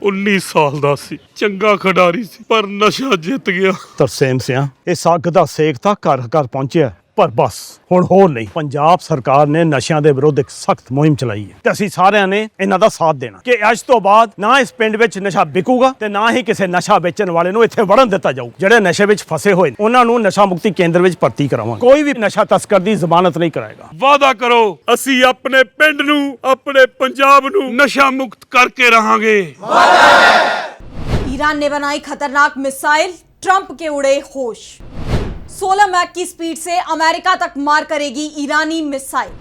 19 ਸਾਲ ਦਾ ਸੀ, ਚੰਗਾ ਖਿਡਾਰੀ ਸੀ, ਪਰ ਨਸ਼ਾ ਜਿੱਤ ਗਿਆ। ਤਰਸੇਮ ਸਿਆਂ ਇਸ ਅੱਗ ਦਾ ਸੇਕ ਤਾਂ ਘਰ ਘਰ ਪਹੁੰਚਿਆ, ਪਰ ਬਸ ਹੁਣ ਹੋਰ ਨਹੀਂ। ਪੰਜਾਬ ਸਰਕਾਰ ਨੇ ਨਸ਼ਿਆਂ ਦੇ ਵਿਰੁੱਧ ਇੱਕ ਸਖਤ ਮੁਹਿੰਮ ਚਲਾਈ ਹੈ ਤੇ ਅਸੀਂ ਸਾਰਿਆਂ ਨੇ ਇਹਨਾਂ ਦਾ ਸਾਥ ਦੇਣਾ ਕਿ ਅੱਜ ਤੋਂ ਬਾਅਦ ਨਾ ਇਸ ਪਿੰਡ ਵਿੱਚ ਨਸ਼ਾ ਵਿਕੂਗਾ ਤੇ ਨਾ ਹੀ ਕਿਸੇ ਨਸ਼ਾ ਵੇਚਣ ਵਾਲੇ ਨੂੰ ਇੱਥੇ ਵੜਨ ਦਿੱਤਾ ਜਾਊ। ਜਿਹੜੇ ਨਸ਼ੇ ਵਿੱਚ ਫਸੇ ਹੋਏ ਨੇ ਉਹਨਾਂ ਨੂੰ ਨਸ਼ਾ ਮੁਕਤੀ ਕੇਂਦਰ ਵਿੱਚ ਭਰਤੀ ਕਰਾਵਾਂਗੇ। ਕੋਈ ਵੀ ਨਸ਼ਾ ਤਸਕਰ ਦੀ ਜ਼ਮਾਨਤ ਨਹੀਂ ਕਰਾਏਗਾ। ਵਾਅਦਾ ਕਰੋ, ਅਸੀਂ ਆਪਣੇ ਪਿੰਡ ਨੂੰ, ਆਪਣੇ ਪੰਜਾਬ ਨੂੰ नशा मुक्त करके रहेंगे। ईरान ने बनाई खतरनाक मिसाइल, ट्रंप के उड़े होश। 16 मैक की स्पीड से अमेरिका तक मार करेगी ईरानी मिसाइल।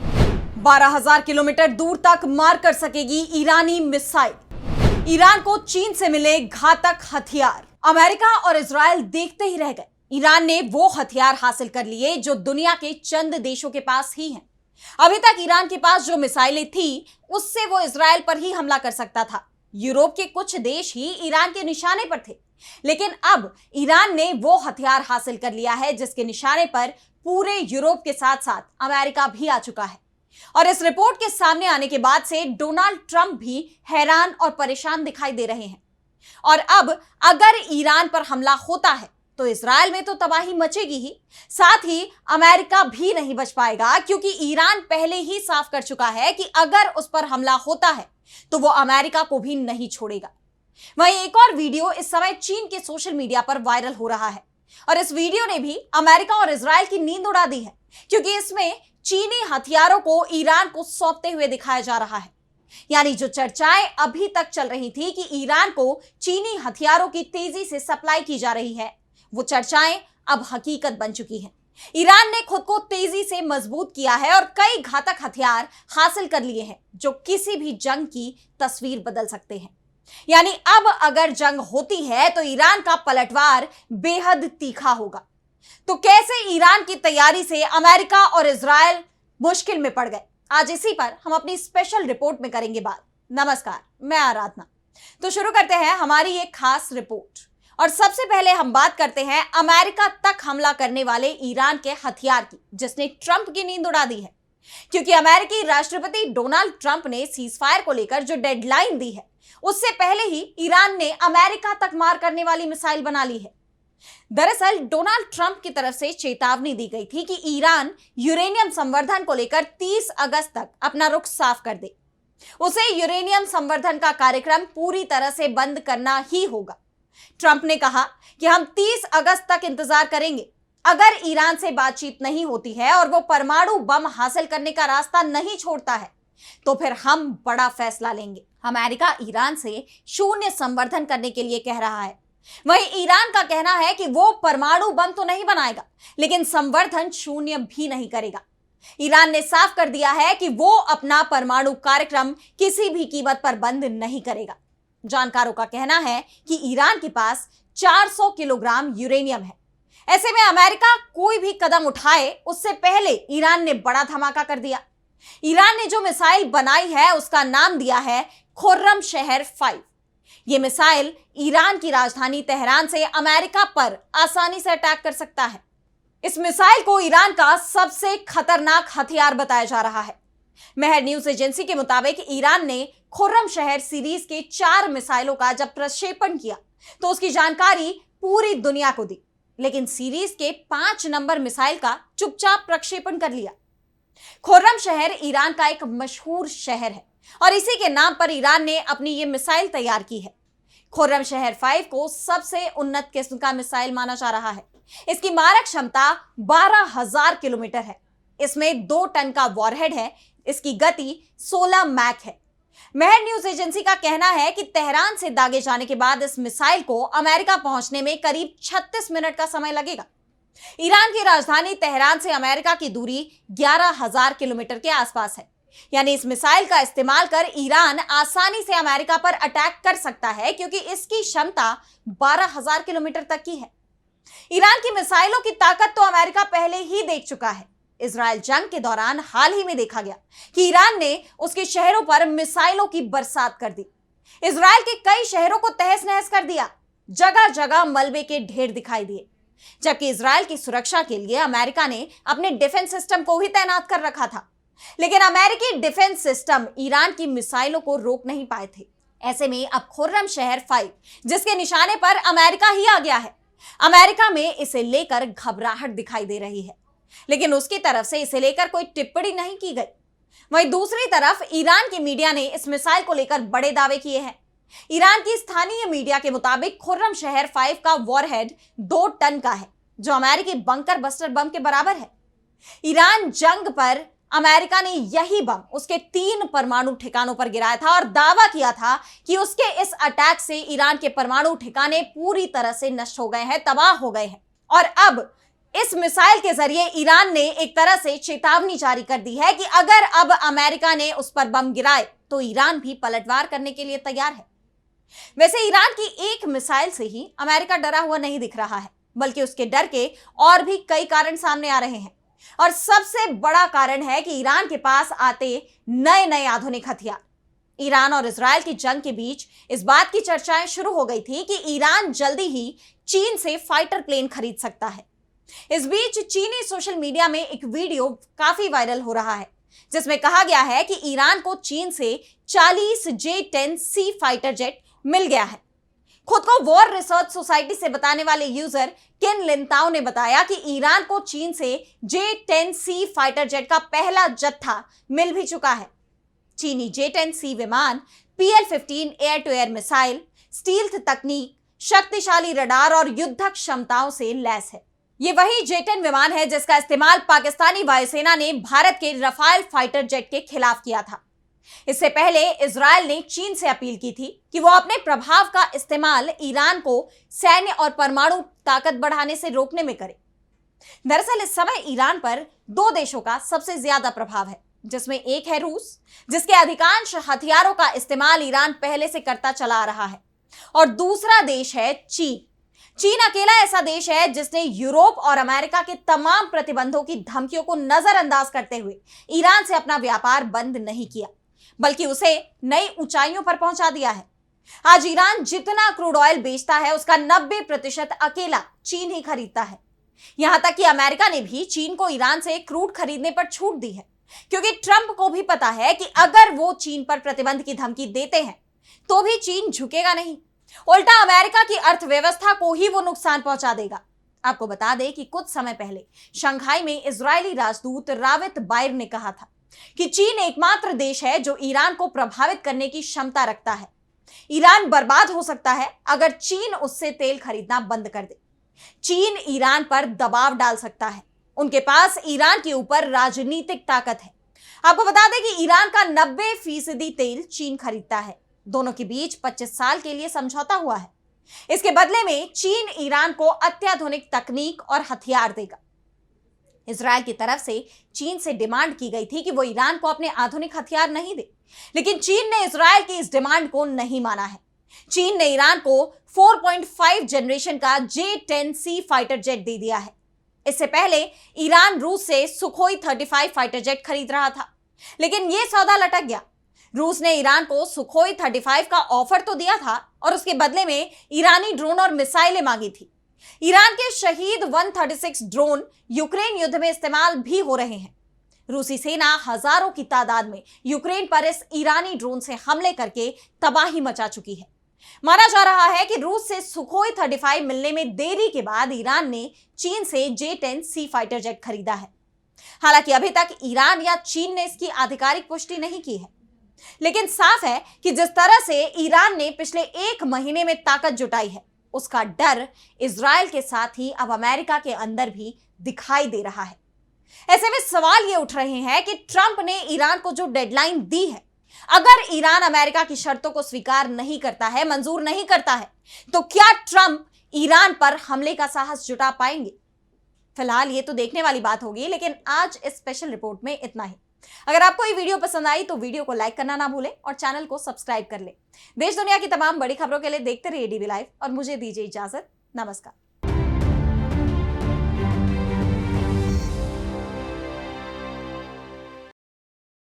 12,000 किलोमीटर दूर तक मार कर सकेगी ईरानी मिसाइल। ईरान को चीन से मिले घातक हथियार। अमेरिका और इजराइल देखते ही रह गए। ईरान ने वो हथियार हासिल कर लिए जो दुनिया के चंद देशों के पास ही हैं। अभी तक ईरान के पास जो मिसाइलें थी उससे वो इजराइल पर ही हमला कर सकता था। यूरोप के कुछ देश ही ईरान के निशाने पर थे, लेकिन अब ईरान ने वो हथियार हासिल कर लिया है जिसके निशाने पर पूरे यूरोप के साथ साथ अमेरिका भी आ चुका है। और इस रिपोर्ट के सामने आने के बाद से डोनाल्ड ट्रंप भी हैरान और परेशान दिखाई दे रहे हैं। और अब अगर ईरान पर हमला होता है तो इजराइल में तो तबाही मचेगी ही, साथ ही अमेरिका भी नहीं बच पाएगा, क्योंकि ईरान पहले ही साफ कर चुका है कि अगर उस पर हमला होता है तो वो अमेरिका को भी नहीं छोड़ेगा। वहीं एक और वीडियो इस समय चीन के सोशल मीडिया पर वायरल हो रहा है और इस वीडियो ने भी अमेरिका और इजराइल की नींद उड़ा दी है, क्योंकि इसमें चीनी हथियारों को ईरान को सौंपते हुए दिखाया जा रहा है। यानी जो चर्चाएं अभी तक चल रही थी कि ईरान को चीनी हथियारों की तेजी से सप्लाई की जा रही है, वो चर्चाएं अब हकीकत बन चुकी हैं। ईरान ने खुद को तेजी से मजबूत किया है और कई घातक हथियार हासिल कर लिए हैं जो किसी भी जंग की तस्वीर बदल सकते हैं। यानी अब अगर जंग होती है तो ईरान का पलटवार बेहद तीखा होगा। तो कैसे ईरान की तैयारी से अमेरिका और इजराइल मुश्किल में पड़ गए, आज इसी पर हम अपनी स्पेशल रिपोर्ट में करेंगे बात। नमस्कार, मैं आराधना। तो शुरू करते हैं हमारी एक खास रिपोर्ट और सबसे पहले हम बात करते हैं अमेरिका तक हमला करने वाले ईरान के हथियार की, जिसने ट्रंप की नींद उड़ा दी है। क्योंकि अमेरिकी राष्ट्रपति डोनाल्ड ट्रंप ने सीजफायर को लेकर जो डेडलाइन दी है उससे पहले ही ईरान ने अमेरिका तक मार करने वाली मिसाइल बना ली है। दरअसल डोनाल्ड ट्रंप की तरफ से चेतावनी दी गई थी कि ईरान यूरेनियम संवर्धन को लेकर 30 अगस्त तक अपना रुख साफ कर दे। उसे यूरेनियम संवर्धन का कार्यक्रम पूरी तरह से बंद करना ही होगा। ट्रंप ने कहा कि हम 30 अगस्त तक इंतजार करेंगे। अगर ईरान से बातचीत नहीं होती है और वो परमाणु बम हासिल करने का रास्ता नहीं छोड़ता है तो फिर हम बड़ा फैसला लेंगे। अमेरिका ईरान से शून्य संवर्धन करने के लिए कह रहा है। वहीं ईरान का कहना है कि वो परमाणु बम तो नहीं बनाएगा, लेकिन संवर्धन शून्य भी नहीं करेगा। ईरान ने साफ कर दिया है कि वो अपना परमाणु कार्यक्रम किसी भी कीमत पर बंद नहीं करेगा। जानकारों का कहना है कि ईरान के पास 400 किलोग्राम यूरेनियम है। ऐसे में अमेरिका कोई भी कदम उठाए उससे पहले ईरान ने बड़ा धमाका कर दिया। ईरान ने जो मिसाइल बनाई है उसका नाम दिया है खुर्रमशहर 5। यह मिसाइल ईरान की राजधानी तेहरान से अमेरिका पर आसानी से अटैक कर सकता है। इस मिसाइल को ईरान का सबसे खतरनाक हथियार बताया जा रहा है। मेहर न्यूज एजेंसी के मुताबिक ईरान ने खुर्रमशहर सीरीज के 4 मिसाइलों का जब प्रक्षेपण किया तो उसकी जानकारी पूरी दुनिया को दी, लेकिन सीरीज के 5 नंबर मिसाइल का चुपचाप प्रक्षेपण कर लिया। खुर्रमशहर ईरान का एक मशहूर शहर है और इसी के नाम पर ईरान ने अपनी ये मिसाइल तैयार की है। खुर्रमशहर 5 को सबसे उन्नत किस्म का मिसाइल माना जा रहा है। इसकी मारक क्षमता 12,000 किलोमीटर है। इसमें 2 टन का वॉरहेड है। इसकी गति 16 मैक है। मेहर न्यूज एजेंसी का कहना है कि तेहरान से दागे जाने के बाद इस मिसाइल को अमेरिका पहुंचने में करीब 36 मिनट का समय लगेगा। ईरान की राजधानी तेहरान से अमेरिका की दूरी 11,000 किलोमीटर के आसपास है। यानी इस मिसाइल का इस्तेमाल कर ईरान आसानी से अमेरिका पर अटैक कर सकता है, क्योंकि इसकी क्षमता 12,000 किलोमीटर तक की है। ईरान की मिसाइलों की ताकत तो अमेरिका पहले ही देख चुका है। इजराइल जंग के दौरान हाल ही में देखा गया कि ईरान ने उसके शहरों पर मिसाइलों की बरसात कर दी। इजराइल के कई शहरों को तहस नहस कर दिया। जगह जगह मलबे के ढेर दिखाई दिए। जबकि इजराइल की सुरक्षा के लिए अमेरिका ने अपने डिफेंस सिस्टम को ही तैनात कर रखा था, लेकिन अमेरिकी डिफेंस सिस्टम ईरान की मिसाइलों को रोक नहीं पाए थे। ऐसे में अब खुर्रम शहर 5, जिसके निशाने पर अमेरिका ही आ गया है, अमेरिका में इसे लेकर घबराहट दिखाई दे रही है, लेकिन उसकी तरफ से इसे लेकर कोई टिप्पणी नहीं की गई। वहीं दूसरी तरफ ईरान की मीडिया ने इस मिसाइल को लेकर बड़े दावे किए हैं। ईरान की स्थानीय मीडिया के मुताबिक खुर्रम शहर 5 का वॉरहेड 2 टन का है, जो अमेरिकी बंकर बस्टर बम के बराबर है। ईरान जंग पर अमेरिका ने यही बम उसके 3 परमाणु ठिकानों पर गिराया था और दावा किया था कि उसके इस अटैक से ईरान के परमाणु ठिकाने पूरी तरह से नष्ट हो गए हैं, तबाह हो गए हैं। और अब इस मिसाइल के जरिए ईरान ने एक तरह से चेतावनी जारी कर दी है कि अगर अब अमेरिका ने उस पर बम गिराए तो ईरान भी पलटवार करने के लिए तैयार है। वैसे ईरान की एक मिसाइल से ही अमेरिका डरा हुआ नहीं दिख रहा है, बल्कि उसके डर के और भी कई कारण सामने आ रहे हैं। और सबसे बड़ा कारण है कि ईरान के पास आते नए नए आधुनिक हथियार। ईरान और इजराइल की जंग के बीच इस बात की चर्चाएं शुरू हो गई थी कि ईरान जल्दी ही चीन से फाइटर प्लेन खरीद सकता है। इस बीच चीनी सोशल मीडिया में एक वीडियो काफी वायरल हो रहा है, जिसमें कहा गया है कि ईरान को चीन से 40 J-10C फाइटर जेट मिल गया है। खुद को वॉर रिसर्च सोसाइटी से बताने वाले यूजर किन लिनताओ ने बताया कि ईरान को चीन से J-10C फाइटर जेट का पहला जत्था मिल भी चुका है। चीनी J-10C विमान PL-15 air to air missile, stealth तकनीक, शक्तिशाली रडार और युद्धक क्षमताओं से लैस है। ये वही J-10 विमान है जिसका इस्तेमाल पाकिस्तानी वायुसेना ने भारत के रफाल फाइटर जेट के खिलाफ किया था। इससे पहले इजराइल ने चीन से अपील की थी कि वो अपने प्रभाव का इस्तेमाल ईरान को सैन्य और परमाणु ताकत बढ़ाने से रोकने में करे। दरअसल इस समय ईरान पर 2 देशों का सबसे ज्यादा प्रभाव है, जिसमें एक है रूस, जिसके अधिकांश हथियारों का इस्तेमाल ईरान पहले से करता चला आ रहा है, और दूसरा देश है चीन। चीन अकेला ऐसा देश है जिसने यूरोप और अमेरिका के तमाम प्रतिबंधों की धमकियों को नजरअंदाज करते हुए ईरान से अपना व्यापार बंद नहीं किया, बल्कि उसे नई ऊंचाइयों पर पहुंचा दिया है। आज ईरान जितना क्रूड ऑयल बेचता है उसका 90% अकेला चीन ही खरीदता है। यहां तक कि अमेरिका ने भी चीन को ईरान से क्रूड खरीदने पर छूट दी है, क्योंकि ट्रंप को भी पता है कि अगर वो चीन पर प्रतिबंध की धमकी देते हैं तो भी चीन झुकेगा नहीं, उल्टा अमेरिका की अर्थव्यवस्था को ही वो नुकसान पहुंचा देगा। आपको बता दें कि कुछ समय पहले शंघाई में इजरायली राजदूत रावित बायर ने कहा था कि चीन एकमात्र देश है जो ईरान को प्रभावित करने की क्षमता रखता है। ईरान बर्बाद हो सकता है अगर चीन उससे तेल खरीदना बंद कर दे। चीन ईरान पर दबाव डाल सकता है, उनके पास ईरान के ऊपर राजनीतिक ताकत है। आपको बता दें कि ईरान का 90% तेल चीन खरीदता है। दोनों के बीच 25 साल के लिए समझौता हुआ है। इसके बदले में चीन ईरान को अत्याधुनिक तकनीक और हथियार देगा। इजराइल की तरफ से चीन से डिमांड की गई थी कि वो ईरान को अपने आधुनिक हथियार नहीं दे, लेकिन चीन ने इजराइल की इस डिमांड को नहीं माना है। चीन ने ईरान को 4.5 जनरेशन का J-10C फाइटर जेट दे दिया है। इससे पहले ईरान रूस से सुखोई 35 फाइटर जेट खरीद रहा था, लेकिन यह सौदा लटक गया। रूस ने ईरान को सुखोई 35 का ऑफर तो दिया था और उसके बदले में ईरानी ड्रोन और मिसाइलें मांगी थी। ईरान के शहीद 136 ड्रोन यूक्रेन युद्ध में इस्तेमाल भी हो रहे हैं। रूसी सेना हजारों की तादाद में यूक्रेन पर इस ईरानी ड्रोन से हमले करके तबाही मचा चुकी है। माना जा रहा है कि रूस से सुखोई 35 मिलने में देरी के बाद ईरान ने चीन से J-10C फाइटर जेट खरीदा है। हालांकि अभी तक ईरान या चीन ने इसकी आधिकारिक पुष्टि नहीं की है, लेकिन साफ है कि जिस तरह से ईरान ने पिछले 1 महीने में ताकत जुटाई है, उसका डर इजराइल के साथ ही अब अमेरिका के अंदर भी दिखाई दे रहा है। ऐसे में सवाल ये उठ रहे हैं कि ट्रंप ने ईरान को जो डेडलाइन दी है, अगर ईरान अमेरिका की शर्तों को स्वीकार नहीं करता है, मंजूर नहीं करता है, तो क्या ट्रंप ईरान पर हमले का साहस जुटा पाएंगे? फिलहाल ये तो देखने वाली बात होगी, लेकिन आज इस स्पेशल रिपोर्ट में इतना ही। अगर आपको ये वीडियो पसंद आई तो वीडियो को लाइक करना ना भूलें और चैनल को सब्सक्राइब कर लें। देश दुनिया की तमाम बड़ी खबरों के लिए देखते रहिए डीवी लाइव और मुझे दीजिए इजाजत। नमस्कार।